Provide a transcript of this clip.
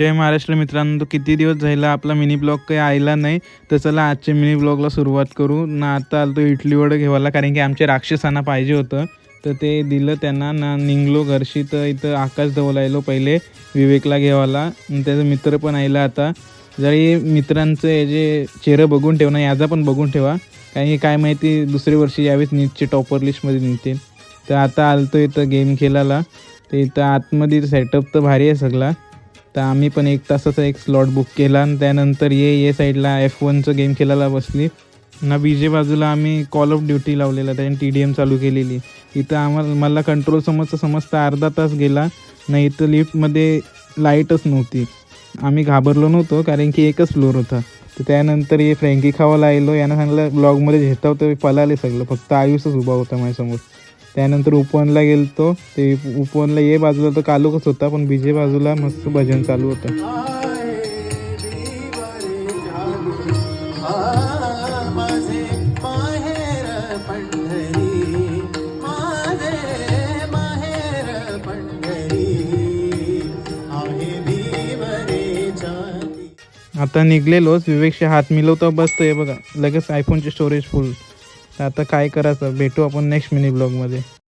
जय महाराष्ट्र मित्रांनो, किती दिवस झाला आपला मिनी ब्लॉग काही आला नाही. तर चला आजच्या मिनी ब्लॉगला सुरुवात करू ना. आता आलो इडली वडे घेवायला, कारण की आमच्या राक्षसांना पाहिजे होतं. तर ते दिलं त्यांना ना. निघलो घरशी. तर इथं आकाश जवळ आलो पहिले विवेकला घेवायला. त्याचा मित्र पण आला. आता जरी मित्रांचं हे जे चेहरा बघून ठेवा ना, याचा पण बघून ठेवा, कारण की काय माहिती दुसऱ्या वर्षी यावेळेस नीटचे टॉपर लिस्टमध्ये निघतील. तर आता आलतो इथं गेम खेळायला. तर इथं आतमध्ये सेटअप तर भारी आहे सगळा. तर आम्ही पण 1 तासाचा एक स्लॉट बुक केला आणि त्यानंतर ये साईडला F1चं गेम खेळायला बसली ना. बीजे बाजूला आम्ही कॉल ऑफ ड्युटी लावलेला, त्याने TDM चालू केलेली. इथं मला कंट्रोल समजता अर्धा तास गेला नाही. इथं लिफ्टमध्ये लाईटच नव्हती. आम्ही घाबरलो नव्हतो, कारण की एकच फ्लोअर होता. तर त्यानंतर हे फ्रँकी खावायला आलो. यानं सांगितलं ब्लॉगमध्ये झेताव, तर पळाले सगळं. फक्त आयुषच उभा होता माझ्यासमोर. त्यानंतर उपवनला गेलतो. ते उपवनला ये बाजूला तर कालोखच होता, पण बीजे बाजूला मस्त भजन चालू होतं. आता निघलेलोच. विवेकशी हात मिळवतो बसतोय बघा, लगेच iPhoneची स्टोरेज फुल. तर आता काय करायचं, भेटू आपण नेक्स्ट मिनी ब्लॉगमध्ये.